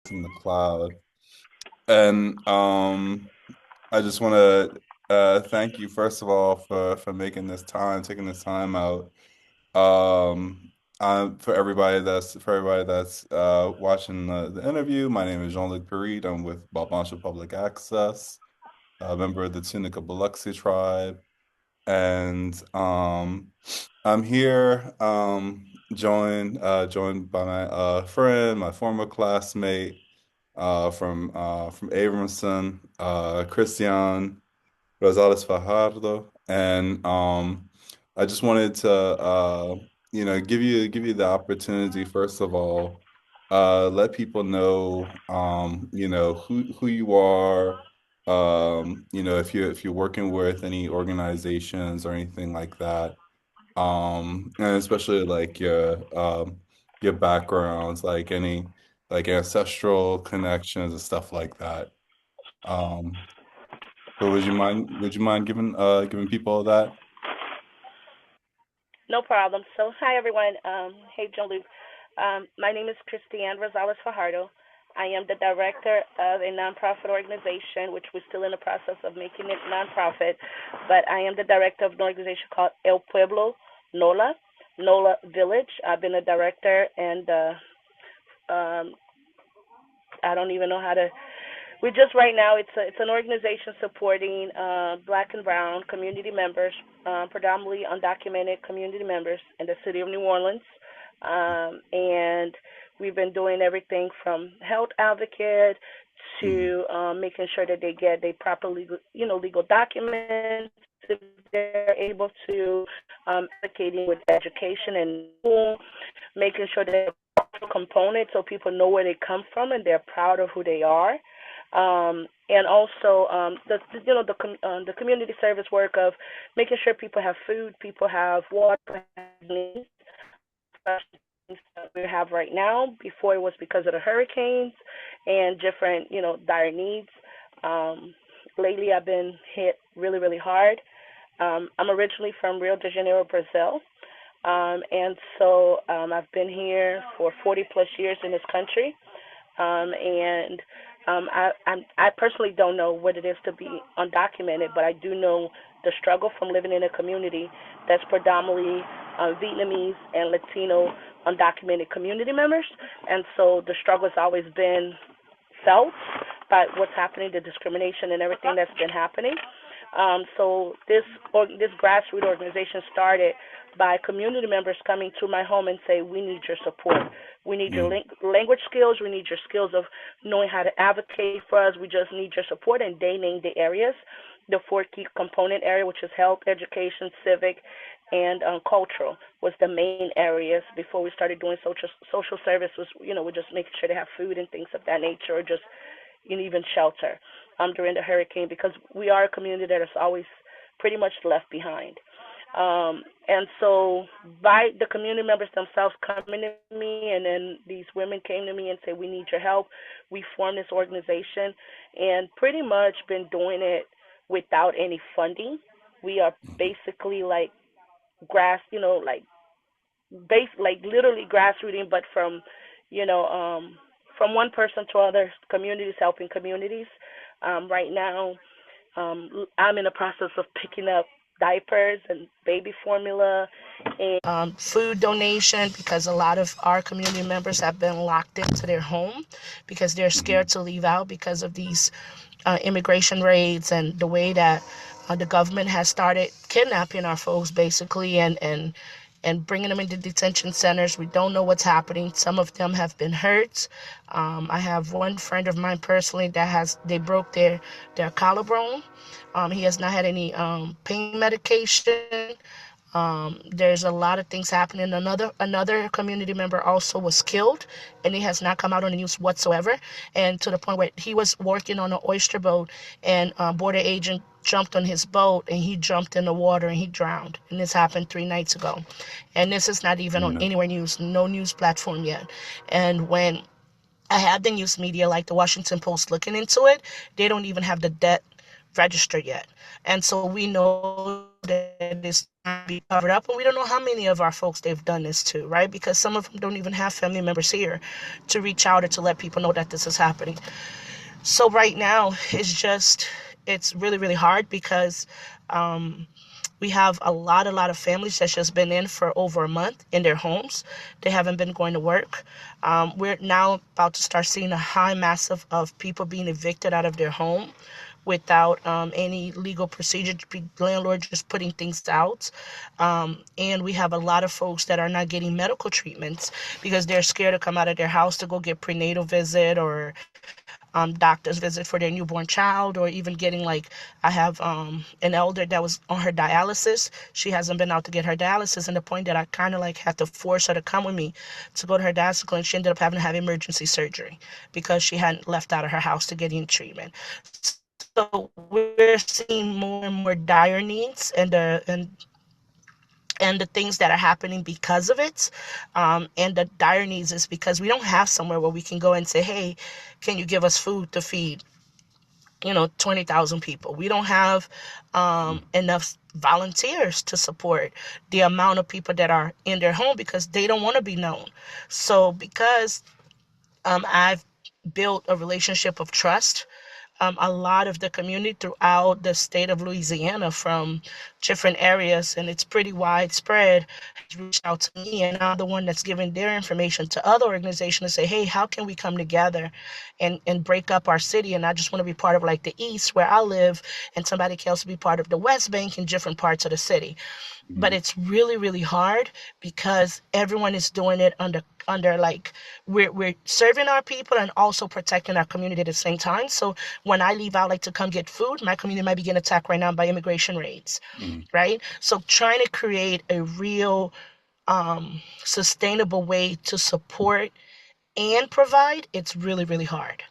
in the cloud. And I just want to thank you first of all for making this time, taking this time out. For everybody that's watching the interview. My name is Jean-Luc Pierite. I'm with Balbantia Public Access, a member of the Tunica Biloxi tribe. And I'm here joined by my friend, my former classmate from Abramson, Cristiane Rosales-Farjado. And I just wanted to give you the opportunity first of all, let people know who you are, if you're working with any organizations or anything like that, and especially like your backgrounds, like any like ancestral connections and stuff like that. Um, so would you mind giving people that? No problem. So, hi everyone. Hey, Jean-Luc. My name is Cristiane Rosales-Farjado. I am the director of a nonprofit organization, which we're still in the process of making it nonprofit, but I am the director of an organization called El Pueblo, NOLA, NOLA Village. I've been a director, and um, I don't even know how to. We just right now it's an organization supporting Black and Brown community members, predominantly undocumented community members in the city of New Orleans, and we've been doing everything from health advocate Mhm. to making sure that they get their proper legal documents if they're able to, advocating with education and school, making sure that components so people know where they come from and they're proud of who they are. And also the community service work of making sure people have food, people have water, have needs, that we have right now. Before it was because of the hurricanes and different dire needs. Lately, I've been hit really really hard. I'm originally from Rio de Janeiro, Brazil, and so I've been here for 40 plus years in this country. And I personally don't know what it is to be undocumented, but I do know the struggle from living in a community that's predominantly Vietnamese and Latino undocumented community members, and so the struggle has always been felt by what's happening, the discrimination and everything that's been happening. So this grassroots organization started by community members coming to my home and say, we need your support. We need your Mhm. language skills. We need your skills of knowing how to advocate for us. We just need your support. And they named the areas, the four key component area, which is health, education, civic, and cultural, was the main areas before we started doing social service. Was we're just making sure they have food and things of that nature, or just even shelter during the hurricane, because we are a community that is always pretty much left behind. And so by the community members themselves coming to me, and then these women came to me and said, we need your help. We formed this organization and pretty much been doing it without any funding. We are basically like like like literally grassrooting, but you know, um, from one person to other communities, helping communities. Right now, I'm in the process of picking up diapers and baby formula and food donation, because a lot of our community members have been locked into their home because they're scared Mhm. to leave out because of these immigration raids and the way that the government has started kidnapping our folks basically, and bringing them into detention centers. We don't know what's happening. Some of them have been hurt. I have one friend of mine personally that they broke their collarbone. He has not had any pain medication. There's a lot of things happening. Another community member also was killed, and it has not come out on the news whatsoever. And to the point where he was working on an oyster boat, and border agent jumped on his boat, and he jumped in the water and he drowned. And this happened 3 nights ago, and this is not even on No. anywhere news, no news platform yet. And when I had the news media like the Washington Post looking into it, they don't even have the debt registered yet. And so we know that it's be covered up, and we don't know how many of our folks they've done this to, right? Because some of them don't even have family members here to reach out or to let people know that this is happening. So right now, it's really really hard because um, we have a lot of families that's just been in for over a month in their homes. They haven't been going to work. We're now about to start seeing a high massive of people being evicted out of their home without any legal procedure. Landlord just putting things out. And we have a lot of folks that are not getting medical treatments because they're scared to come out of their house to go get prenatal visit or doctor's visit for their newborn child, or even getting like I have an elder that was on her dialysis. She hasn't been out to get her dialysis, and the point that I kind of like had to force her to come with me to go to her dialysis clinic. She ended up having to have emergency surgery because she hadn't left out of her house to get in treatment. So we're seeing more and more dire needs, and the things that are happening because of it. And the dire needs is because we don't have somewhere where we can go and say, hey, can you give us food to feed 20,000 people? We don't have enough volunteers to support the amount of people that are in their home because they don't want to be known. So because I've built a relationship of trust, a lot of the community throughout the state of Louisiana from different areas, and it's pretty widespread, has reached out to me, and I'm the one that's giving their information to other organizations to say, hey, how can we come together and break up our city? And I just want to be part of like the East where I live, and somebody else be part of the West Bank in different parts of the city. But Mhm. it's really really hard because everyone is doing it under like we're serving our people and also protecting our community at the same time. So when I leave out like to come get food, my community might be getting attacked right now by immigration raids, Mhm. right? So trying to create a real sustainable way to support and provide, it's really really hard,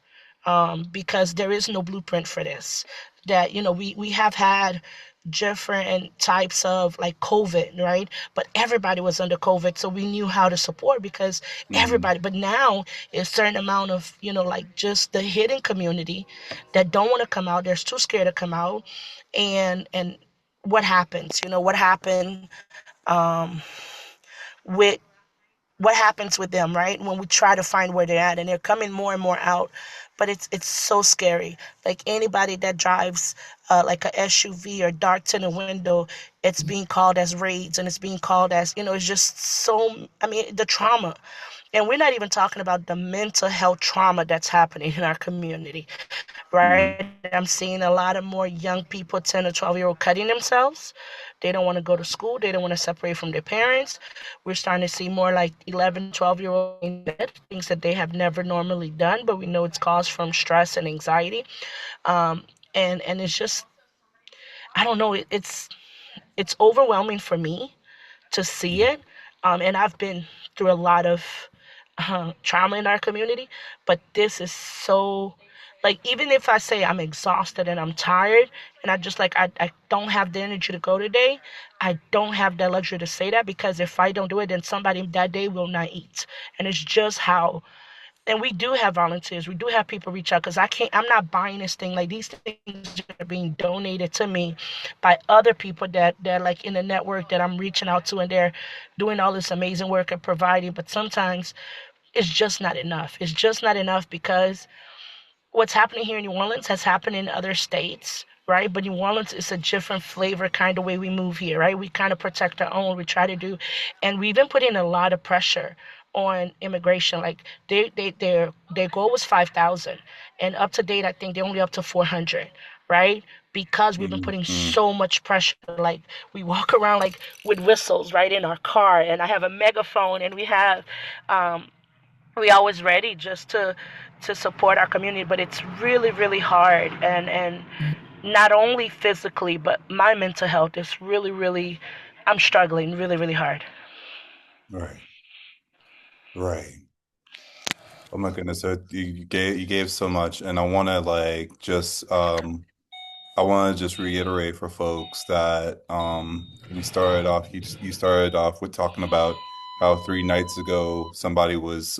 because there is no blueprint for this. That we have had different types of like COVID, right? But everybody was under COVID, so we knew how to support because Mhm. everybody. But now a certain amount of like just the hidden community that don't want to come out. They're too scared to come out, and what happens? What happened um, with what happens with them, right? When we try to find where they're at, and they're coming more and more out, but it's so scary. Like anybody that drives like a SUV or dark tinted window, it's being called as raids, and it's being called as it's just so. I mean, the trauma, and we're not even talking about the mental health trauma that's happening in our community, right? Mhm. I'm seeing a lot of more young people, 10 or 12-year-old, cutting themselves. They don't want to go to school. They don't want to separate from their parents. We're starting to see more like 11, 12-year-olds in bed, things that they have never normally done, but we know it's caused from stress and anxiety. And it's just, I don't know, it's overwhelming for me to see Mhm. it. And I've been through a lot of trauma in our community, but this is so, like, even if I say I'm exhausted and I'm tired and I just like I don't have the energy to go today, I don't have that luxury to say that, because if I don't do it, then somebody that day will not eat. And it's just how. And we do have volunteers. We do have people reach out because I'm not buying this thing. Like, these things are being donated to me by other people that like in the network that I'm reaching out to, and they're doing all this amazing work and providing. But sometimes it's just not enough. It's just not enough because what's happening here in New Orleans has happened in other states, right? But New Orleans is a different flavor kind of way we move here, right? We kind of protect our own. We try to do, and we've been putting a lot of pressure on immigration. Like their goal was 5,000, and up to date, I think they're only up to 400, right? Because we've been Mhm. putting Mhm. so much pressure. Like we walk around like with whistles right in our car, and I have a megaphone, and um, we always ready just to support our community. But it's really really hard, and not only physically but my mental health is really really, I'm struggling really really hard. Right. Right. Oh my goodness. So you gave so much, and I want to like just I want to just reiterate for folks that we started off you started off with talking about how 3 nights ago somebody was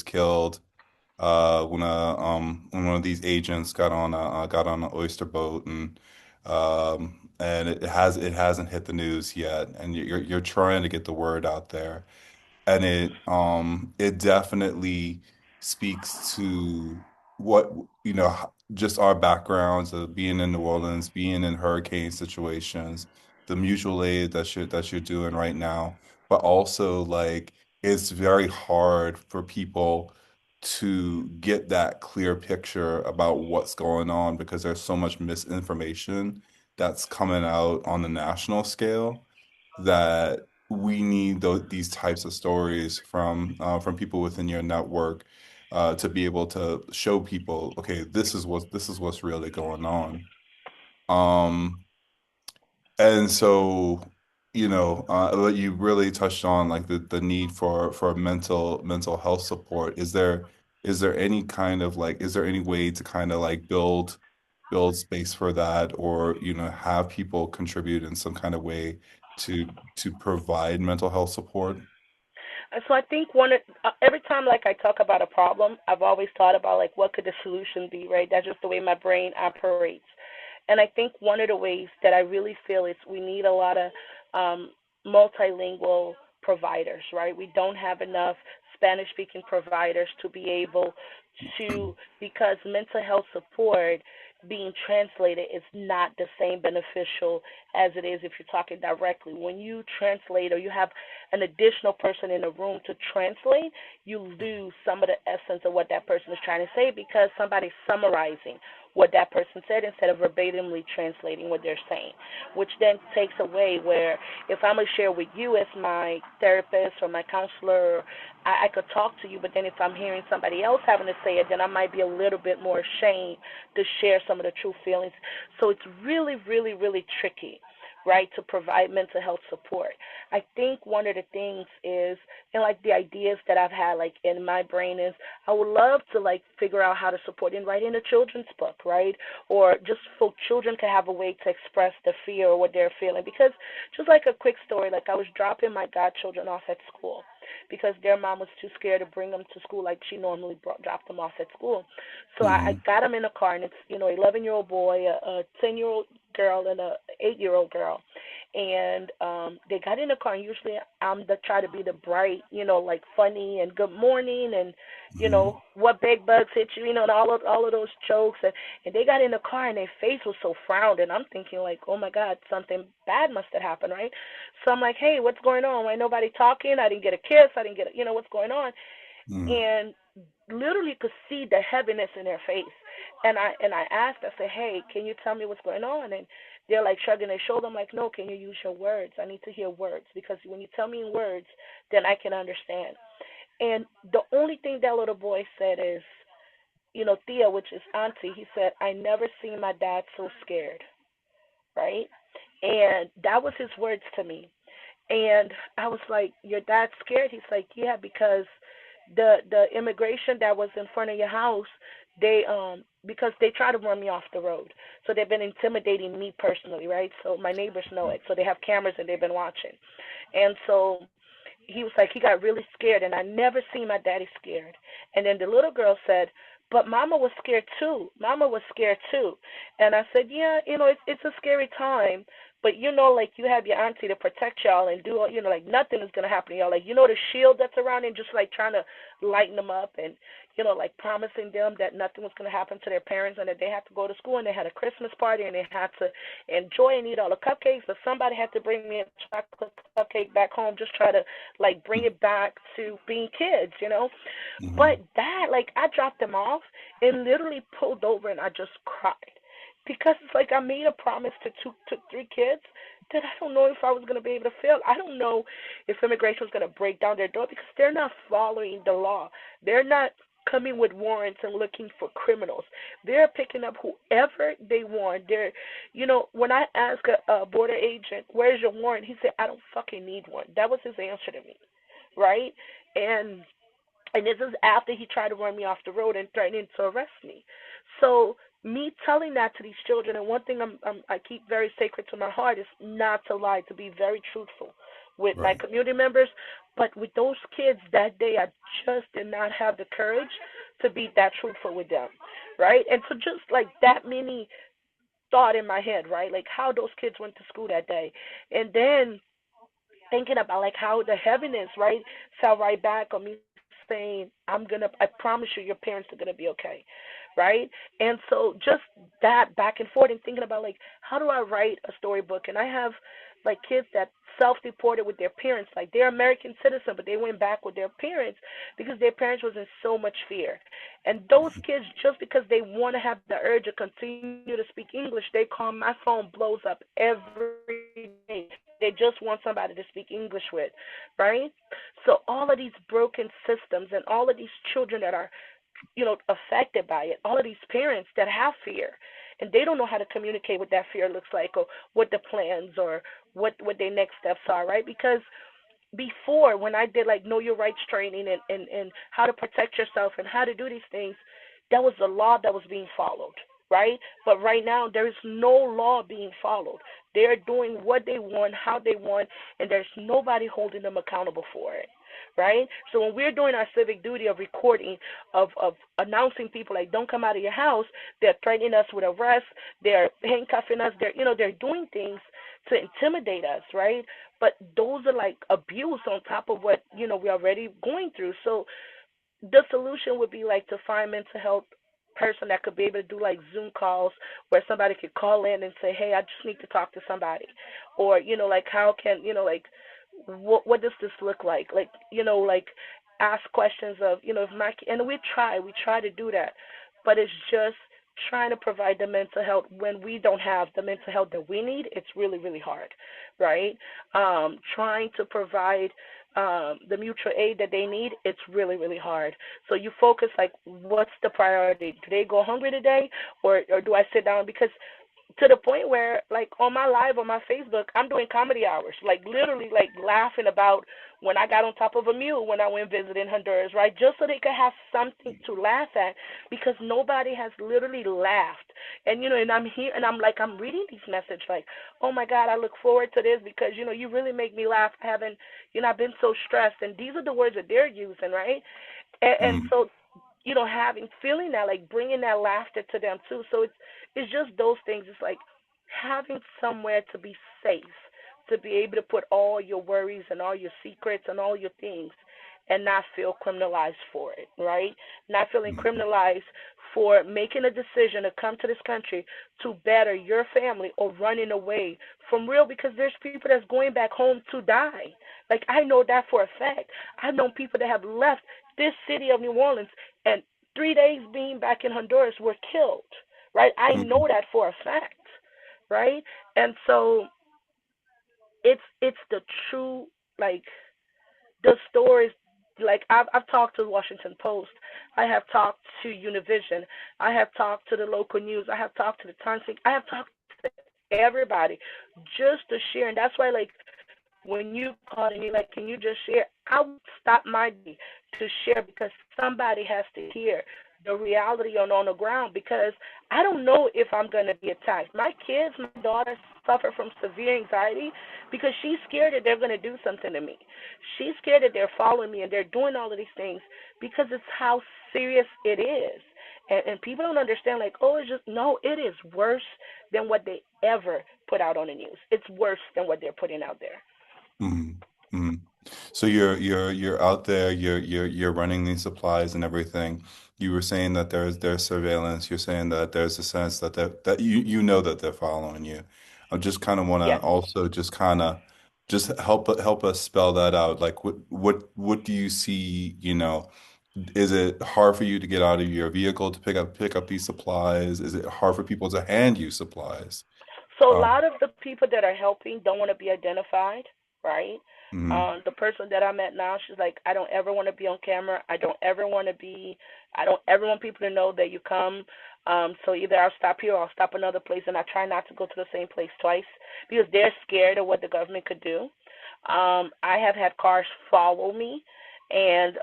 killed when one of these agents got on an oyster boat, and and it hasn't hit the news yet, and you're trying to get the word out there, and it definitely speaks to what just our backgrounds of being in New Orleans, being in hurricane situations, the mutual aid that you're doing right now, but also like it's very hard for people to get that clear picture about what's going on because there's so much misinformation that's coming out on the national scale that we need these types of stories from people within your network to be able to show people, okay, this is what's really going on. Um, and so, you really touched on like the need for mental health support. Is there any kind of like is there any way to kind of like build space for that, or have people contribute in some kind of way to provide mental health support? And so I think every time like I talk about a problem, I've always thought about like what could the solution be, right? That's just the way my brain operates. And I think one of the ways that I really feel is we need a lot of um, multilingual providers, right? We don't have enough Spanish speaking providers to be able to, because mental health support being translated is not the same beneficial as it is if you're talking directly. When you translate or you have an additional person in the room to translate, you lose some of the essence of what that person is trying to say because somebody's summarizing what that person said instead of verbatimly translating what they're saying, which then takes away where if I'm going to share with you as my therapist or my counselor, I could talk to you, but then if I'm hearing somebody else having to say it, then I might be a little bit more ashamed to share some of the true feelings. So it's really, really, really tricky, right, to provide mental health support. I think one of the things is, and like the ideas that I've had like in my brain is I would love to like figure out how to support and write in a children's book, right? Or just so children can have a way to express the fear or what they're feeling. Because just like a quick story, like I was dropping my godchildren off at school because their mom was too scared to bring them to school like she normally dropped them off at school. So I Hmm. got them in a car, and it's 11-year-old boy, a 10-year-old girl, and a 8-year-old girl, and they got in the car. And usually I'm the try to be the bright, like funny and good morning, and Hmm. what big bugs hit you, and all of those jokes, and they got in the car and their face was so frowned, and I'm thinking like, oh my God, something bad must have happened, right? So I'm like, hey, what's going on? Why nobody talking? I didn't get a kiss. I didn't get, what's going on? Hmm. And literally could see the heaviness in their face. And I asked, I said, hey, can you tell me what's going on? And they're like shrugging their shoulder. I'm like, no, can you use your words? I need to hear words because when you tell me in words, then I can understand. And the only thing that little boy said is, Thea, which is auntie, he said, I never seen my dad so scared, right? And that was his words to me. And I was like, "Your dad's scared?" He's like, "Yeah, because the immigration that was in front of your house, they because they try to run me off the road. So they've been intimidating me personally, right? So my neighbors know it. So they have cameras and they've been watching. And so he was like, he got really scared, and I never seen my daddy scared. And then the little girl said, but Mama was scared too. Mama was scared too. And I said, yeah, it's a scary time, but like you have your auntie to protect y'all and do, like nothing is gonna happen to y'all. Like the shield that's around and just like trying to lighten them up and like promising them that nothing was gonna happen to their parents and that they had to go to school and they had a Christmas party and they had to enjoy and eat all the cupcakes, but somebody had to bring me a chocolate cupcake back home, just try to like bring it back to being kids. But Hmm. that, like, I dropped them off and literally pulled over and I just cried because it's like I made a promise to three kids that I don't know if I was gonna be able to fail. I don't know if immigration was gonna break down their door because they're not following the law. They're not coming with warrants and looking for criminals. They're picking up whoever they want. When I ask a border agent, "Where's your warrant?" He said, "I don't fucking need one." That was his answer to me, right? And this is after he tried to run me off the road and threatening to arrest me. So me telling that to these children, and one thing I keep very sacred to my heart is not to lie, to be very truthful with my Right. community members. But with those kids that day, I just did not have the courage to be that truthful with them, right? And so just like that many thought in my head, right? Like how those kids went to school that day. And then thinking about like how the heaviness, right, fell right back on me saying, I promise you your parents are gonna be okay, right? And so just that back and forth and thinking about like how do I write a storybook? And I have like kids that self-deported with their parents, like they're American citizen, but they went back with their parents because their parents was in so much fear. And those kids, just because they want to have the urge to continue to speak English, they call, my phone blows up every day. They just want somebody to speak English with, right? So all of these broken systems and all of these children that are, affected by it, all of these parents that have fear and they don't know how to communicate what that fear looks like or what the plans or what their next steps are, right? Because before when I did like know your rights training and how to protect yourself and how to do these things, that was the law that was being followed, right? But right now there is no law being followed. They're doing what they want, how they want, and there's nobody holding them accountable for it. Right? So when we're doing our civic duty of recording, of announcing people like don't come out of your house, they're threatening us with arrest, they're handcuffing us, they're doing things to intimidate us, right? But those are like abuse on top of what we're already going through. So the solution would be like to find mental health person that could be able to do like Zoom calls where somebody could call in and say, "Hey, I just need to talk to somebody," or like how can like what does this look like? Like like ask questions of if my and we try to do that, but it's just trying to provide the mental health when we don't have the mental health that we need. It's really really hard, right? Trying to provide the mutual aid that they need, it's really, really hard. So you focus like, what's the priority? Do they go hungry today, or do I sit down? Because to the point where like on my live on my Facebook, I'm doing comedy hours, like literally like laughing about when I got on top of a mule when I went visiting Honduras, right? Just so they could have something to laugh at because nobody has literally laughed. And and I'm here and I'm reading these messages like, oh my God, I look forward to this because you really make me laugh. I haven't I've been so stressed, and these are the words that they're using, right? And Mm, so having feeling that like bringing that laughter to them too. So it's just those things. It's like having somewhere to be safe, to be able to put all your worries and all your secrets and all your things and not feel criminalized for it, right? Not feeling mm, criminalized for making a decision to come to this country to better your family or running away from real because there's people that's going back home to die. Like I know that for a fact. I've known people that have left this city of New Orleans and 3 days being back in Honduras were killed, right? I mm, know that for a fact, right? And so it's the true like the stories like I've talked to the Washington Post, I have talked to Univision, I have talked to the local news, I have talked to the Times, I have talked to everybody just to share, and that's why like when you called and you're like, can you just share? I would stop my day to share because somebody has to hear the reality on the ground because I don't know if I'm gonna be attacked. My kids, my daughter suffer from severe anxiety because she's scared that they're gonna do something to me. She's scared that they're following me and they're doing all of these things because it's how serious it is. And people don't understand, like, oh, it's just, no, it is worse than what they ever put out on the news. It's worse than what they're putting out there. mm, mm. So you're out there, you're running these supplies and everything. You were saying that there's surveillance. You're saying that there's a sense that that you know that they're following you. I just kind of want to Yes. also just kind of just help us spell that out. Like what do you see, Is it hard for you to get out of your vehicle to pick up these supplies? Is it hard for people to hand you supplies? So a Um, lot of the people that are helping don't want to be identified, right? mm, The person that I met now, she's like, I don't ever want to be on camera. I don't ever want people to know that you come. So either I'll stop here or I'll stop another place, and I try not to go to the same place twice because they're scared of what the government could do. I have had cars follow me, and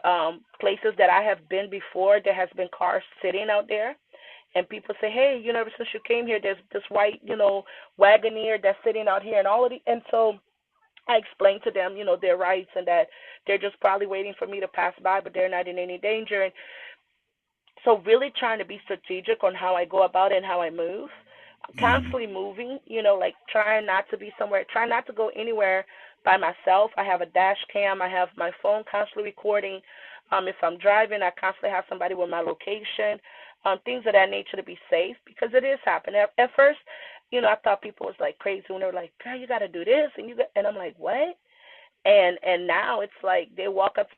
places that I have been before, there has been cars sitting out there and people say, "Hey, ever since you came here, there's this white, Wagoneer that's sitting out here, and all of the." And so I explained to them, their rights and that they're just probably waiting for me to pass by, but they're not in any danger. And so really trying to be strategic on how I go about it and how I move. Mm-hmm. constantly moving, like trying not to be somewhere, trying not to go anywhere by myself. I have a dash cam, I have my phone constantly recording. If I'm driving, I constantly have somebody with my location, things of that nature to be safe because it is happening. At first, I thought people was like crazy when they were like, "Girl, you got to do this," and I'm like, "What?" And now it's like they walk up to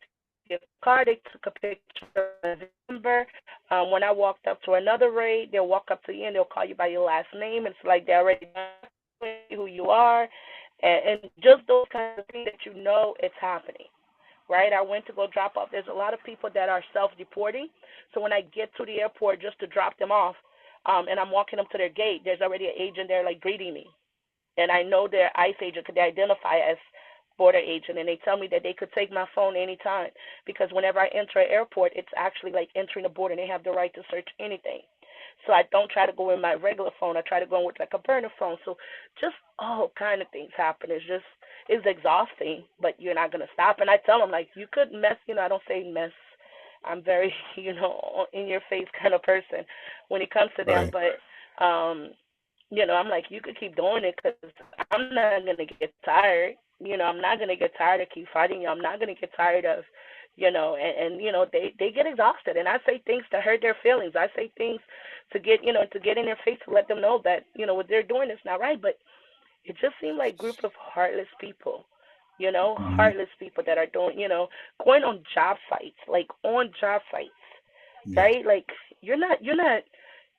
your car, they took a picture of my number. When I walked up to another raid, they'll walk up to you and they'll call you by your last name. It's like they already know who you are, and just those kinds of things that it's happening. Right? I went to go drop off. There's a lot of people that are self-deporting. So when I get to the airport just to drop them off, and I'm walking up to their gate, there's already an agent there like greeting me, and I know they're ICE agent because they identify as border agent, and they tell me that they could take my phone anytime because whenever I enter an airport, it's actually like entering a border, and they have the right to search anything. So I don't try to go in my regular phone. I try to go in with like a burner phone. So just all kind of things happen. It's exhausting, but you're not gonna stop. And I tell them like you could mess. I don't say mess. I'm very in your face kind of person when it comes to them, Right. but I'm like, you could keep doing it because I'm not gonna get tired. I'm not gonna get tired of keep fighting you. I'm not gonna get tired of, and they get exhausted, and I say things to hurt their feelings. I say things to get in their face to let them know that what they're doing is not right. But it just seemed like a group of heartless people. Mm-hmm. Heartless people that are doing, going on job sites, like on job sites, Yeah. right? Like you're not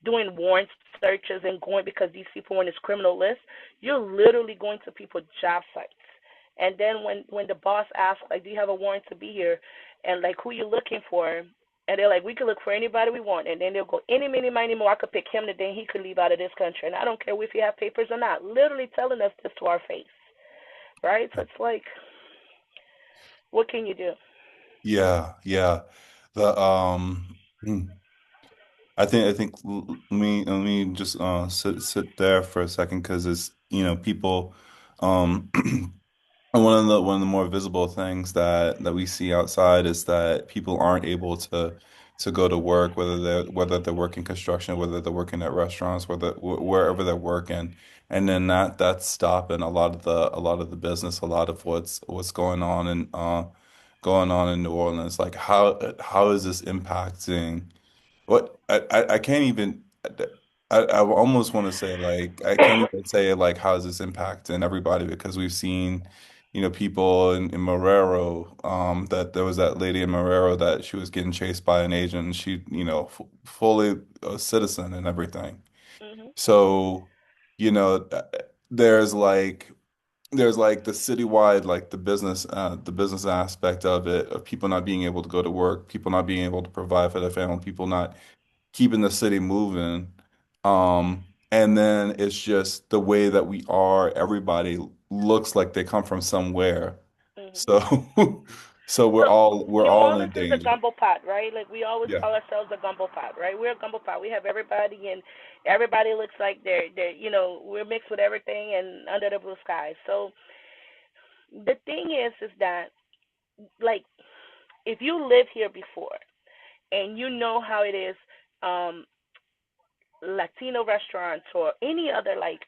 doing warrant searches and going because these people are on this criminal list. You're literally going to people's job sites. And then when the boss asks like, do you have a warrant to be here, and like who you looking for, and they're like, we could look for anybody we want, and then they'll go any, many, miny, more. I could pick him today, and he could leave out of this country, and I don't care if you have papers or not. Literally telling us this to our face, right? So it's like, what can you do? Yeah, yeah. The I think let me just sit there for a second because it's people um and one of the more visible things that we see outside is that people aren't able to go to work, whether they're working construction, whether they're working at restaurants, wherever they're working, and then that's stopping a lot of the business, a lot of what's going on in New Orleans. Like how is this impacting? What I can't even I almost want to say like I can't even say like how is this impacting everybody because we've seen people in Marrero that there was that lady in Marrero that she was getting chased by an agent and she f fully a citizen and everything. Mhm. So you know uh, there's like there's like the citywide like the business aspect of it of people not being able to go to work, people not being able to provide for their family, people not keeping the city moving. And then it's just the way that we are, everybody looks like they come from somewhere. Mhm. So so we're So all we're New all in Orleans is a danger. gumbo pot, right? Like we always Yeah. call ourselves a gumbo pot, right? We're a gumbo pot. We have everybody, and everybody looks like they're we're mixed with everything and under the blue sky. So the thing is that like if you live here before and you know how it is, um, Latino restaurants or any other like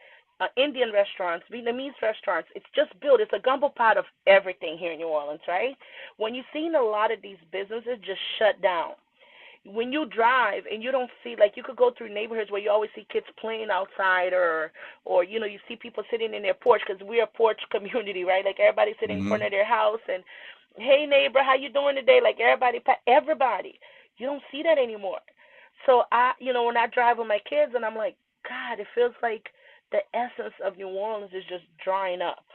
Indian restaurants, Vietnamese restaurants. It's just built. It's a gumbo pot of everything here in New Orleans, right? When you've seen a lot of these businesses just shut down, when you drive and you don't see like you could go through neighborhoods where you always see kids playing outside or you see people sitting in their porch because we're a porch community, right? Like everybody sitting in front Hmm. of their house and hey neighbor, how you doing today? Like everybody, you don't see that anymore. So when I drive with my kids and I'm like, God, it feels like the essence of New Orleans is just drying up,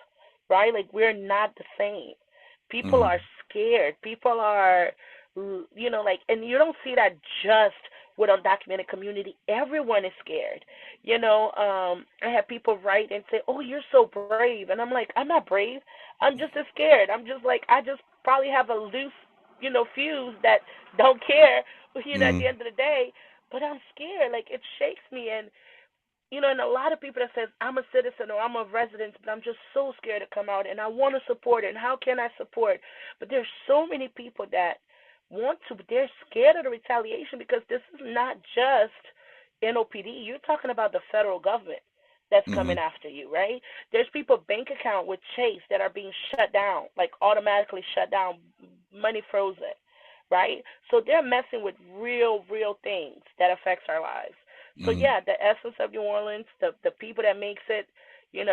right? Like we're not the same. People are Hmm. scared. People are like, and you don't see that just with undocumented community. Everyone is scared. I have people write and say, "Oh, you're so brave," and I'm like, "I'm not brave. I'm just as scared. I'm just like, I just probably have a loose, fuse that don't care. At the Hmm. end of the day, but I'm scared. Like it shakes me, and a lot of people that says I'm a citizen or I'm a resident, but I'm just so scared to come out and I want to support it. And how can I support? But there's so many people that want to, but they're scared of the retaliation because this is not just, NOPD, you're talking about the federal government that's coming Mm-hmm. after you, right? There's people bank account with Chase that are being shut down, like automatically shut down, money frozen, right? So they're messing with real things that affects our lives. So Mm-hmm. yeah, the essence of New Orleans, the people that makes it,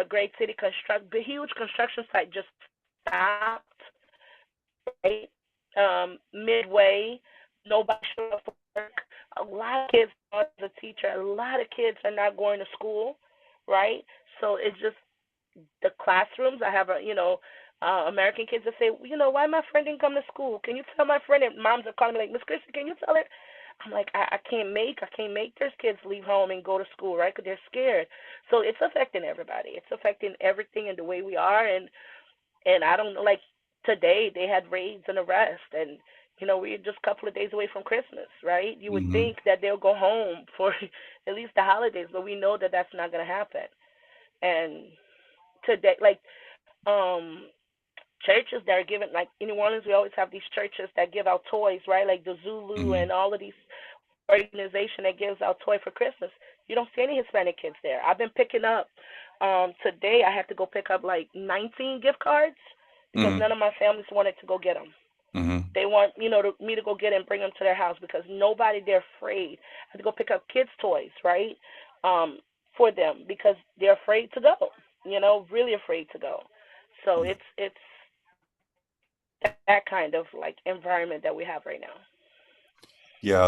great city, construct the huge construction site just stopped, right? Midway, nobody showed up for work. A lot of kids, as a teacher, a lot of kids are not going to school, right? So it's just the classrooms. I have American kids that say, why my friend didn't come to school? Can you tell my friend? And moms are calling me like, Miss Christie, can you tell her? I'm like, I can't make their kids leave home and go to school, right? Because they're scared. So it's affecting everybody. It's affecting everything and the way we are. And I don't know, like today they had raids and arrests, and we're just a couple of days away from Christmas, right? You would Mm-hmm. think that they'll go home for at least the holidays, but we know that that's not going to happen. And today, like um churches that are giving, like in New Orleans, we always have these churches that give out toys, right? Like the Zulu Mm-hmm. and all of these organization that gives out toy for Christmas. You don't see any Hispanic kids there. I've been picking up. Today I have to go pick up like 19 gift cards because Mm-hmm. none of my families wanted to go get them. Mm-hmm. They want me to go get it and bring them to their house because nobody, they're afraid. I have to go pick up kids' toys, right? Um, for them because they're afraid to go. Really afraid to go. So it's that kind of like environment that we have right now. Yeah,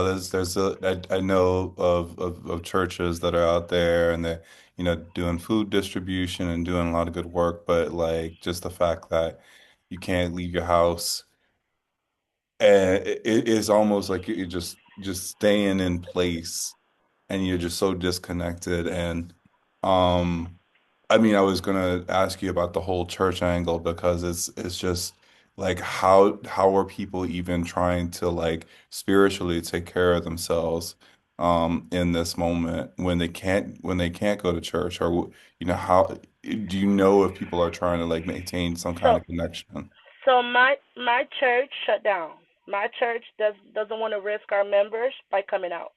I know of churches that are out there and they're, doing food distribution and doing a lot of good work, but like just the fact that you can't leave your house and it is almost like you're just staying in place and you're just so disconnected. And um I mean, I was gonna ask you about the whole church angle because it's just like how are people even trying to like spiritually take care of themselves in this moment when they can't go to church, or how do you know if people are trying to like maintain some kind So of connection? So my church shut down. My church doesn't want to risk our members by coming out.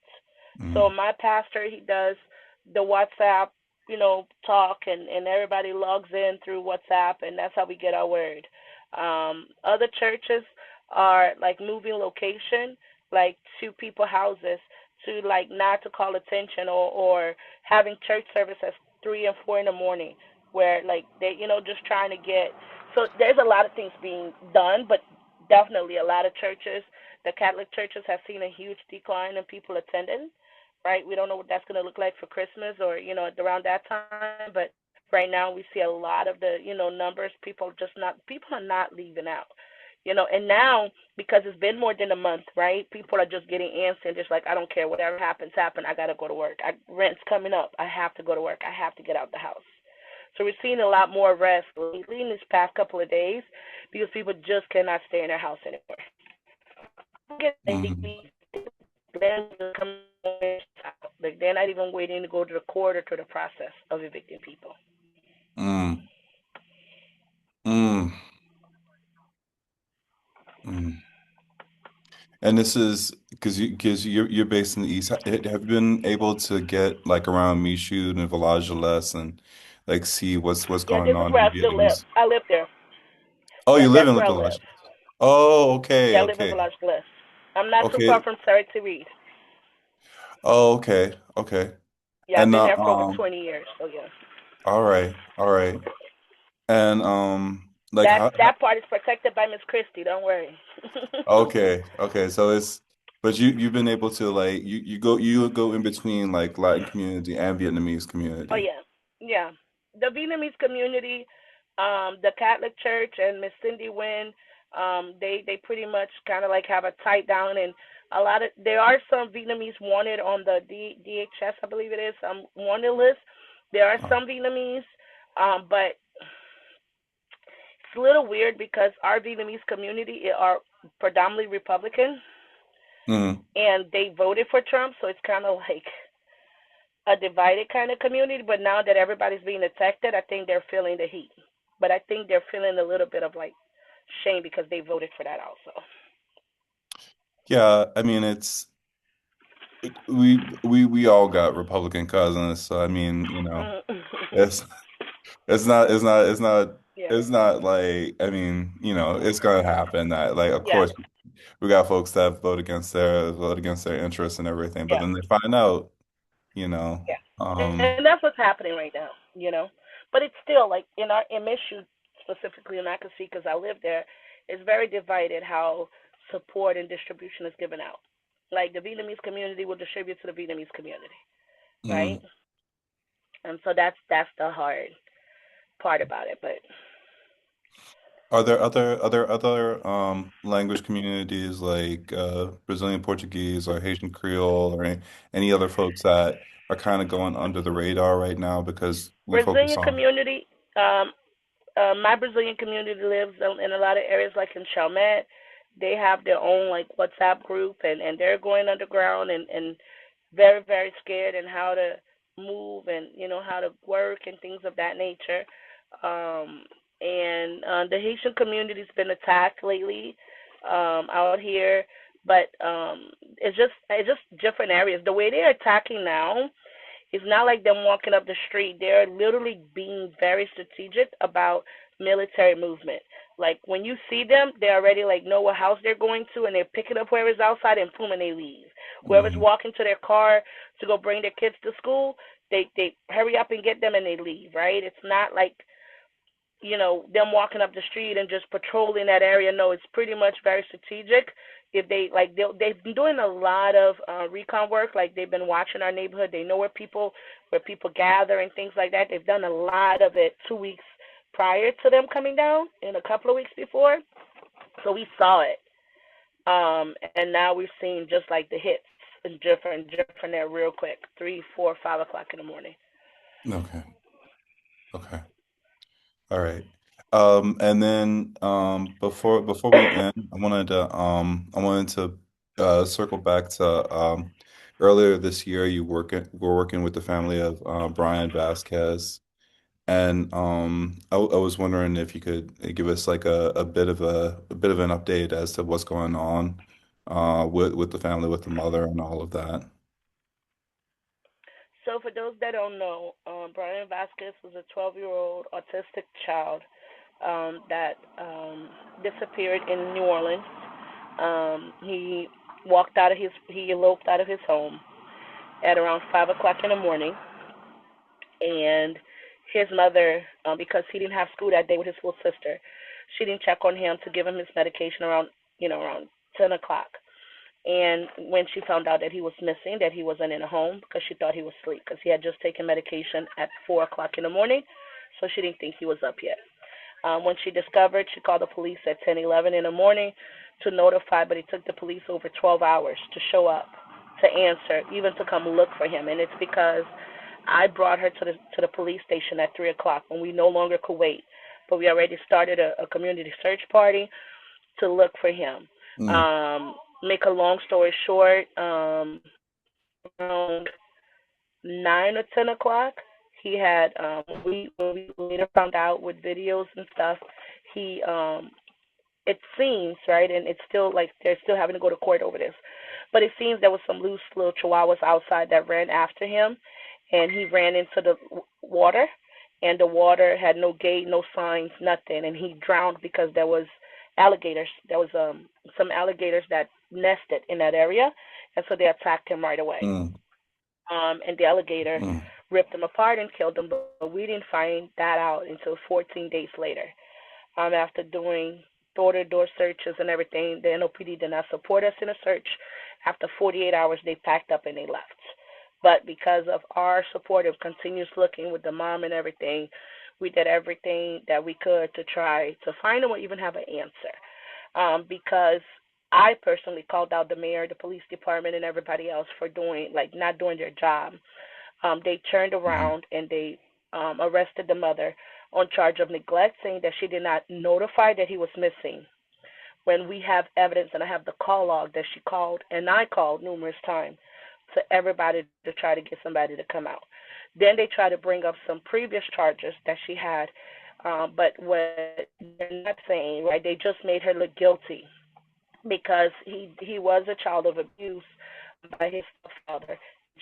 So Mm, my pastor, he does the WhatsApp, talk, and everybody logs in through WhatsApp, and that's how we get our word. Other churches are like moving location, like to people houses, to like not to call attention, or having church service at 3 and 4 in the morning, where like they just trying to get. So there's a lot of things being done, but definitely a lot of churches, the Catholic churches, have seen a huge decline in people attending, right? We don't know what that's going to look like for Christmas or, around that time, but right now we see a lot of the, numbers. People are not leaving out. And now because it's been more than a month, right? People are just getting antsy and just like, I don't care, whatever happens, happen. I gotta go to work. Rent's coming up. I have to go to work. I have to get out the house. So we're seeing a lot more rest lately in this past couple of days because people just cannot stay in their house anymore. mm, Like they're not even waiting to go to the court or to the process of evicting people. mm, mm, mm. And this is because you're based in the East. Have you been able to get like around Michoud and Village de and like see what's Yeah, going this is on where in I still live. Vietnamese? I live there. Oh, Yeah, you live that's in where I Village. live. Oh, okay, Yeah, I live in okay, Village Bliss. I'm not too far okay. from Sarah to Reed. Oh, okay, okay. Yeah, I've And been there for over 20 years. So yeah, all right, all right. And like that part is protected by Miss Christie. Don't worry. okay, okay. So but you've been able to like you go in between like Latin community and Vietnamese Oh community. yeah, yeah. The Vietnamese community, the Catholic Church, and Miss Cindy Wynn, they pretty much kind of like have a tight down, and a lot of there are some Vietnamese wanted on the DHS, I believe it is, wanted list. There are Oh. some Vietnamese, but it's a little weird because our Vietnamese community are predominantly Republican, Mm. and they voted for Trump, so it's kind of like a divided kind of community, but now that everybody's being affected, I think they're feeling the heat. But I think they're feeling a little bit of like shame because they voted for that also. Yeah, I mean we all got Republican cousins, so I mean, it's it's not Yeah, it's not like I mean, it's gonna happen that like of yeah, course we got folks that vote against their interests and everything, but yeah, then they find out, you know, yeah. um And that's what's happening right now, you know. But it's still like in our MSU specifically, and I can see because I live there, it's very divided how support and distribution is given out. Like the Vietnamese community will distribute to the Vietnamese community, right? mm. And so that's the hard part about it. But Are there other language communities like Brazilian Portuguese or Haitian Creole or any other folks that are kind of going under the radar right now because we focus Brazilian on community, um, my Brazilian community lives in a lot of areas like in Chalmette. They have their own like WhatsApp group, and they're going underground and very very scared and how to move and how to work and things of that nature. Um, and the Haitian community's been attacked lately out here, but it's just different areas. The way they're attacking now, it's not like them walking up the street. They're literally being very strategic about military movement. Like when you see them, they already like know what house they're going to, and they're picking up whoever's outside and boom, and they leave. Whoever's mm, walking to their car to go bring their kids to school, they hurry up and get them and they leave. Right? It's not like them walking up the street and just patrolling that area. No, it's pretty much very strategic. If they've been doing a lot of recon work, like they've been watching our neighborhood. They know where people gather and things like that. They've done a lot of it 2 weeks prior to them coming down and a couple of weeks before. So we saw it. And now we're seeing just like the hits and different there real quick, 3, 4, 5 o'clock in the morning. okay, okay. All right. And then before we end, I wanted to circle back to earlier this year were working with the family of Brian Vasquez, and I was wondering if you could give us like a bit of an update as to what's going on with the family, with the mother, and all of that. So, for those that don't know, Brian Vasquez was a 12-year-old autistic child that disappeared in New Orleans. He eloped out of his home at around 5 o'clock in the morning, and his mother, because he didn't have school that day with his little sister, she didn't check on him to give him his medication around 10 o'clock. And when she found out that he was missing, that he wasn't in a home, because she thought he was asleep, because he had just taken medication at 4 o'clock in the morning, so she didn't think he was up yet. When she discovered, she called the police at 10:11 in the morning to notify, but it took the police over 12 hours to show up, to answer, even to come look for him. And it's because I brought her to the police station at 3 o'clock when we no longer could wait, but we already started a community search party to look for him. Mm, Make a long story short, around 9 or 10 o'clock, he had when we later found out with videos and stuff, he it seems right, and it's still like they're still having to go to court over this, but it seems there was some loose little chihuahuas outside that ran after him, and he ran into the water, and the water had no gate, no signs, nothing, and he drowned because there was alligators. There was some alligators that nested in that area, and so they attacked him right away. mm, And the alligator mm, ripped him apart and killed him, but we didn't find that out until 14 days later. After doing door-to-door searches and everything, the NOPD did not support us in a search. After 48 hours, they packed up and they left. But because of our support of continuous looking with the mom and everything, we did everything that we could to try to find them or even have an answer. Because I personally called out the mayor, the police department, and everybody else for doing like not doing their job. They turned mm, around and they arrested the mother on charge of neglect, saying that she did not notify that he was missing. When we have evidence, and I have the call log that she called, and I called numerous times to everybody to try to get somebody to come out. Then they try to bring up some previous charges that she had, but what they're not saying, right? They just made her look guilty because he was a child of abuse, by his stepfather.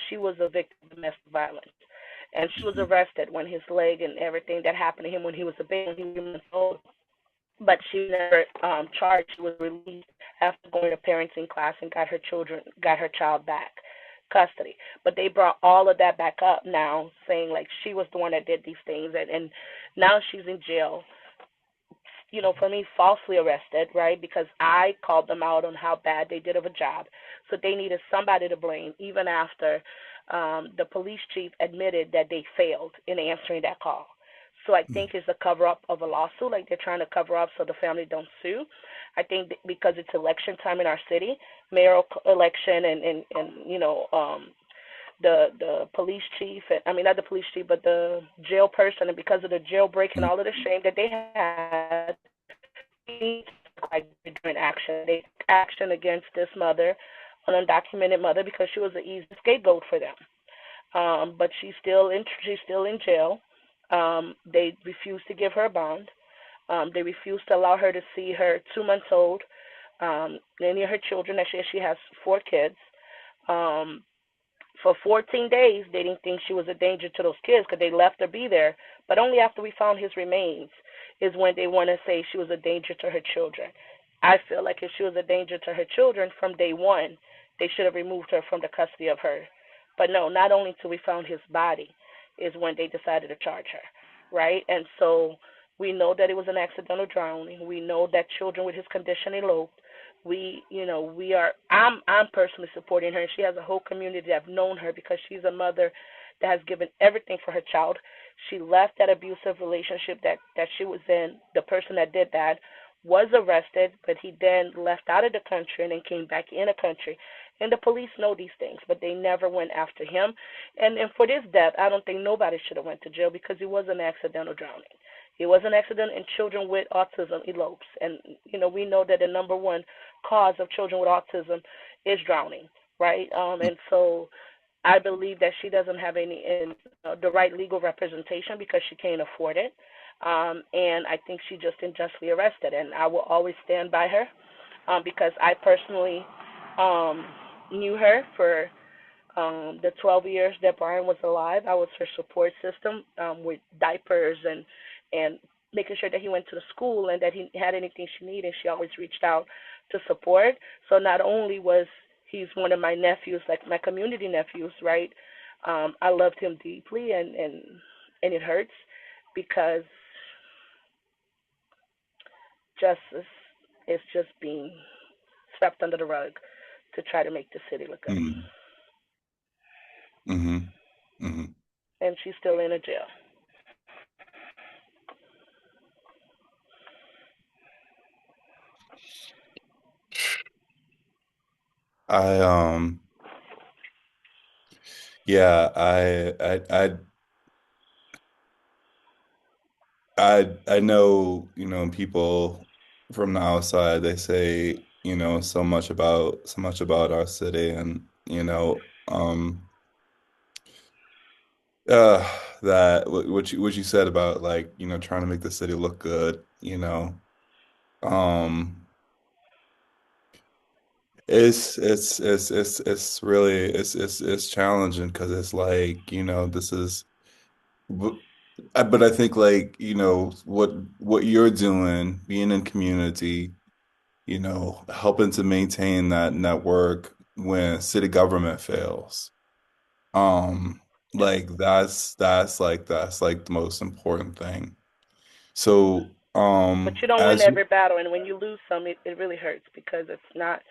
She was a victim of domestic violence. And she was arrested when his leg and everything that happened to him when he was a baby, when he was 3 months old. But she never charged. She was released after going to parenting class and got her child back custody. But they brought all of that back up now, saying like she was the one that did these things, and now she's in jail, for me, falsely arrested, right? Because I called them out on how bad they did of a job. So they needed somebody to blame, even after the police chief admitted that they failed in answering that call. So I think it's a cover up of a lawsuit, like they're trying to cover up so the family don't sue. I think because it's election time in our city, mayoral election, and the police chief, and I mean not the police chief, but the jail person, and because of the jailbreak and all of the shame that they had, like different action. They took action against this mother, an undocumented mother, because she was an easy scapegoat for them. But she's still in jail. They refused to give her a bond. They refused to allow her to see her 2 months old, any of her children. Actually, she has 4 kids. Um, for 14 days, they didn't think she was a danger to those kids because they left her be there. But only after we found his remains is when they want to say she was a danger to her children. I feel like if she was a danger to her children from day one, they should have removed her from the custody of her. But no, not only till we found his body is when they decided to charge her, right? And so we know that it was an accidental drowning. We know that children with his condition eloped. I'm personally supporting her, and she has a whole community that have known her because she's a mother that has given everything for her child. She left that abusive relationship that she was in. The person that did that was arrested, but he then left out of the country and then came back in the country. And the police know these things, but they never went after him. And for this death, I don't think nobody should have went to jail because it was an accidental drowning. It was an accident, and children with autism elopes. And we know that the number one cause of children with autism is drowning, right? And so I believe that she doesn't have the right legal representation because she can't afford it. And I think she just unjustly arrested, and I will always stand by her because I personally um, knew her for the 12 years that Brian was alive. I was her support system with diapers and making sure that he went to the school and that he had anything she needed. She always reached out to support. So not only was he's one of my nephews, like my community nephews, right? I loved him deeply, and it hurts because justice is just being swept under the rug to try to make the city look good. Mm-hmm. Mm-hmm. Mm-hmm. And she's still in a jail. I yeah, I know, people from the outside, they say, so much about our city, and uh that what you said about, like, trying to make the city look good, um it's really it's challenging because it's like, this is but but I think, like, what you're doing, being in community, helping to maintain that network when city government fails. Um, Yeah. like that's like the most important thing. So, But you don't win as you every battle, and when you lose some, it really hurts because it's not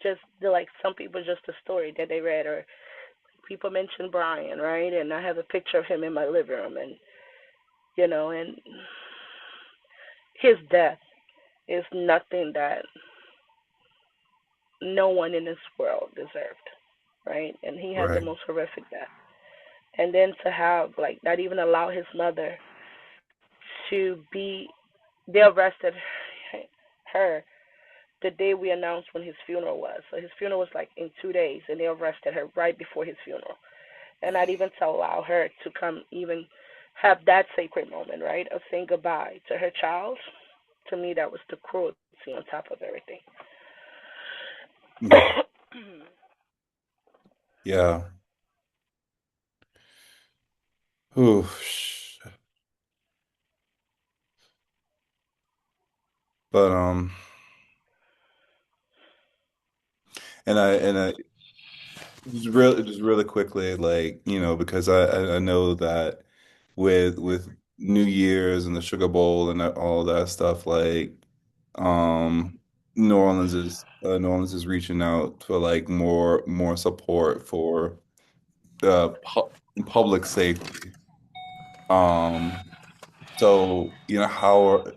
just like some people just a story that they read, or people mention Brian, right? And I have a picture of him in my living room, and and his death is nothing that no one in this world deserved, right? And he had the right. most horrific death. And then to have like not even allow his mother to be, they arrested her the day we announced when his funeral was. So his funeral was like in 2 days, and they arrested her right before his funeral, and not even to allow her to come even have that sacred moment, right, of saying goodbye to her child. To me, that was the cruelty on top of everything. Mhm. Yeah. Ooh, but and I just really quickly, like, because I know that with New Year's and the Sugar Bowl and all that stuff, like, um, New Orleans is reaching out for like more support for public safety. Um, so how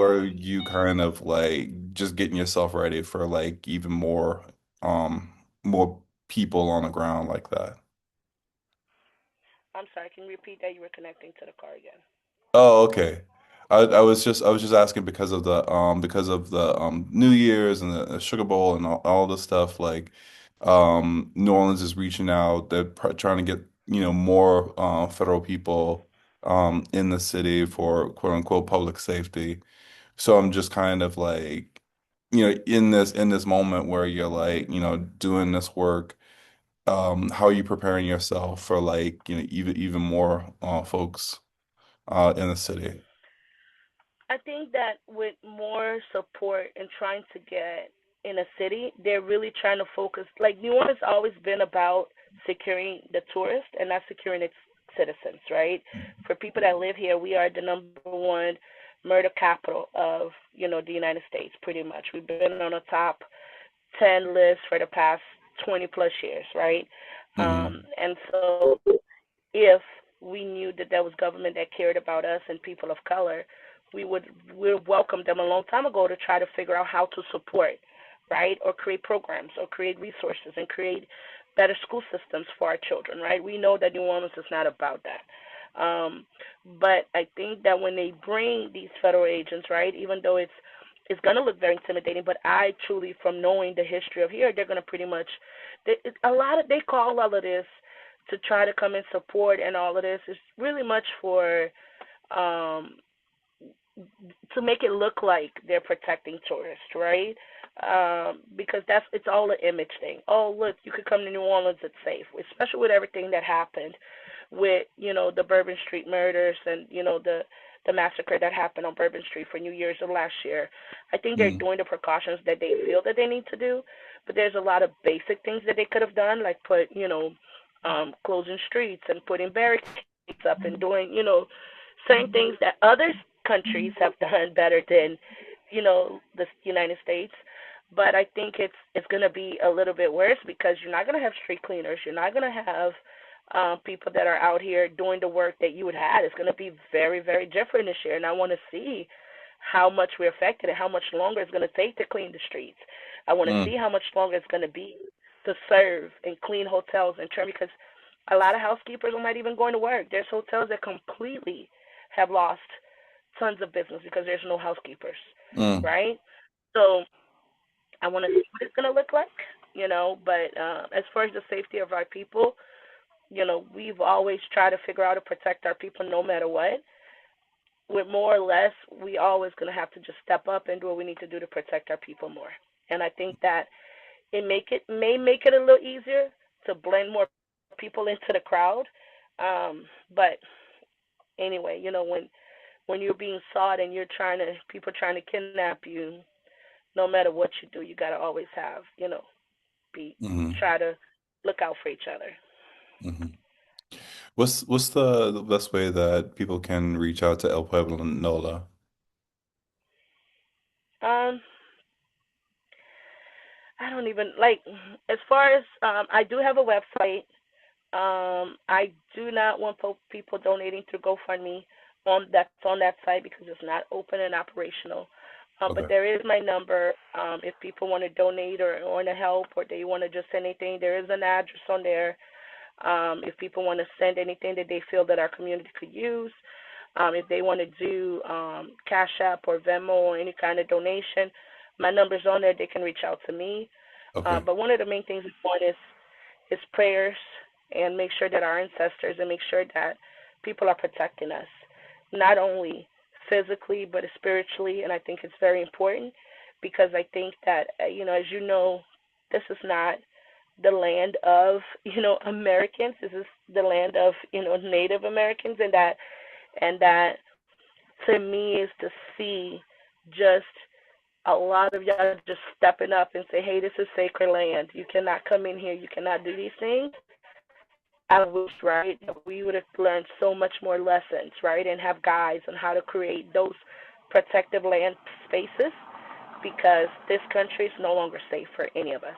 are you kind of like just getting yourself ready for like even um more people on the ground like that? I'm sorry, can you repeat that? You were connecting to the car again. Oh, okay. I was just asking because of the New Year's and the Sugar Bowl and all this stuff, like, New Orleans is reaching out. They're trying to get, more federal people in the city for quote unquote public safety. So I'm just kind of like, in this moment where you're like, doing this work, how are you preparing yourself for like, even more folks in the city? I think that with more support and trying to get in a city, they're really trying to focus. Like New Orleans has always been about securing the tourist and not securing its citizens, right? For people that live here, we are the number one murder capital of the United States, pretty much. We've been on the top 10 list for the past 20 plus years, right? Hmm. And so if we knew that there was government that cared about us and people of color, we would welcome them a long time ago to try to figure out how to support, right, or create programs or create resources and create better school systems for our children, right? We know that New Orleans is not about that. But I think that when they bring these federal agents, right, even though it's going to look very intimidating, but I truly, from knowing the history of here, they're going to pretty much, a lot of, they call all of this to try to come and support and all of this is really much for um to make it look like they're protecting tourists, right? Because it's all an image thing. Oh, look, you could come to New Orleans, it's safe, especially with everything that happened with the Bourbon Street murders and the massacre that happened on Bourbon Street for New Year's of last year. I think they're Hmm. doing the precautions that they feel that they need to do, but there's a lot of basic things that they could have done, like put closing streets and putting barricades up and doing certain things that other countries have done better than the United States. But I think it's going to be a little bit worse because you're not going to have street cleaners. You're not going to have people that are out here doing the work that you would have. It's going to be very, very different this year. And I want to see how much we're affected and how much longer it's going to take to clean the streets. I want to see Mm. how much longer it's going to be to serve and clean hotels and turn because a lot of housekeepers are not even going to work. There's hotels that completely have lost tons of business because there's no housekeepers, Mm. right? So I want to see what it's going to look like, But as far as the safety of our people, we've always tried to figure out to protect our people no matter what. With more or less, we always going to have to just step up and do what we need to do to protect our people more. And I think that may make it a little easier to blend more people into the crowd. But anyway, when you're being sought and people trying to kidnap you, no matter what you do, you gotta always have, be Hmm. try to look out for each other. Hmm. What's the best way that people can reach out to El Pueblo and NOLA? Um, I don't even like as far as I do have a website. I do not want people donating through GoFundMe on that site because it's not open and operational. But Okay. there is my number. If people want to donate or want to help or they want to just send anything, there is an address on there. If people want to send anything that they feel that our community could use, if they want to do Cash App or Venmo or any kind of donation, my number's on there. They can reach out to me. Okay. But one of the main things we want is prayers and make sure that our ancestors and make sure that people are protecting us, not only physically but spiritually. And I think it's very important because I think that as you know, this is not the land of, Americans. This is the land of, Native Americans, and that to me is to see just a lot of y'all just stepping up and say, hey, this is sacred land. You cannot come in here. You cannot do these things. I wish, right, that we would have learned so much more lessons, right, and have guides on how to create those protective land spaces because this country is no longer safe for any of us.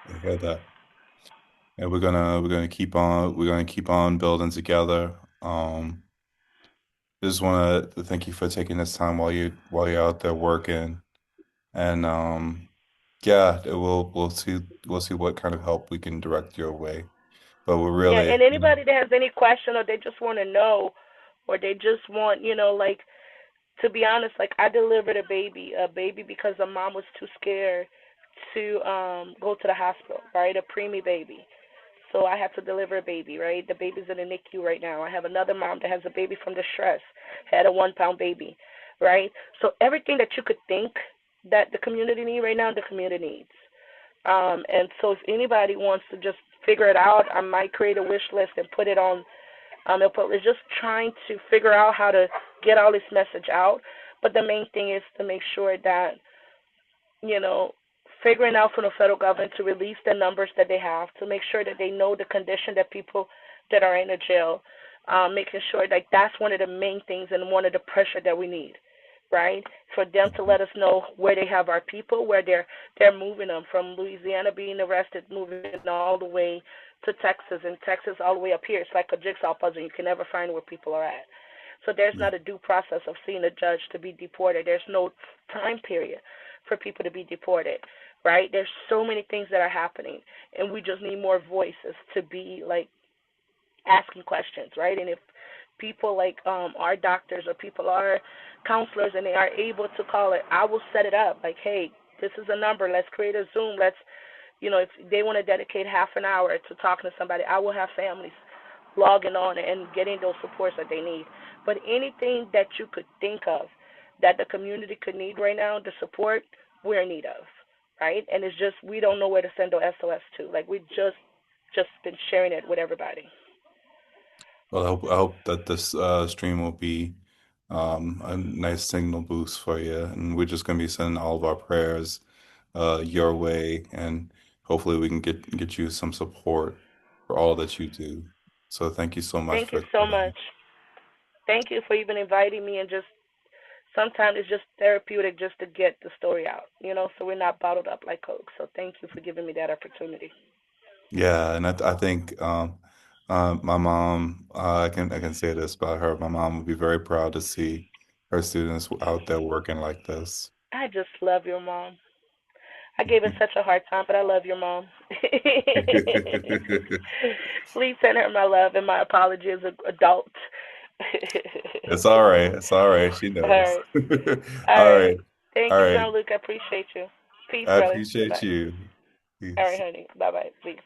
I hear that. And we're gonna keep on building together. Just want to thank you for taking this time while you're out there working. And yeah, we'll see what kind of help we can direct your way. But we're Yeah, really, and anybody that has any question or they just want to know or they just want, like, to be honest, like I delivered a baby because the mom was too scared to go to the hospital, right? A preemie baby. So I had to deliver a baby, right? The baby's in the NICU right now. I have another mom that has a baby from distress, had a 1 pound baby, right? So everything that you could think that the community need right now, the community needs. And so if anybody wants to just figure it out, I might create a wish list and put it on. It's just trying to figure out how to get all this message out. But the main thing is to make sure that you know, figuring out from the federal government to release the numbers that they have, to make sure that they know the condition that people that are in the jail, making sure like that's one of the main things and one of the pressure that we need, right? For them to let us know where they have our people, where they're moving them from Louisiana being arrested, moving all the way to Texas, and Texas all the way up here. It's like a jigsaw puzzle. You can never find where people are at. So there's yeah. not a due process of seeing a judge to be deported. There's no time period for people to be deported, right? There's so many things that are happening, and we just need more voices to be like asking questions, right? And if people like our doctors or people are counselors and they are able to call it, I will set it up. Like, hey, this is a number. Let's create a Zoom. If they want to dedicate half an hour to talking to somebody, I will have families logging on and getting those supports that they need. But anything that you could think of that the community could need right now, the support we're in need of, right? And it's just we don't know where to send those SOS to. Like we just been sharing it with everybody. Well, I hope that this stream will be a nice signal boost for you, and we're just gonna be sending all of our prayers your way, and hopefully we can get you some support for all that you do. So thank you so much Thank you for so today. much. Thank you for even inviting me and just sometimes it's just therapeutic just to get the story out, so we're not bottled up like Coke. So thank you for giving me that opportunity. Yeah, and I think my mom, I can say this about her. My mom would be very proud to see her students out there working like this. I just love your mom. I gave her such a hard time, but I love your mom. Please send her my love and my apology as an adult. It's all right. It's all right. She All knows. right. All All right. right. Thank All you, right. Jean-Luc. I appreciate you. Peace, I brother. appreciate Bye. you. All right, Peace. honey. Bye-bye. Peace.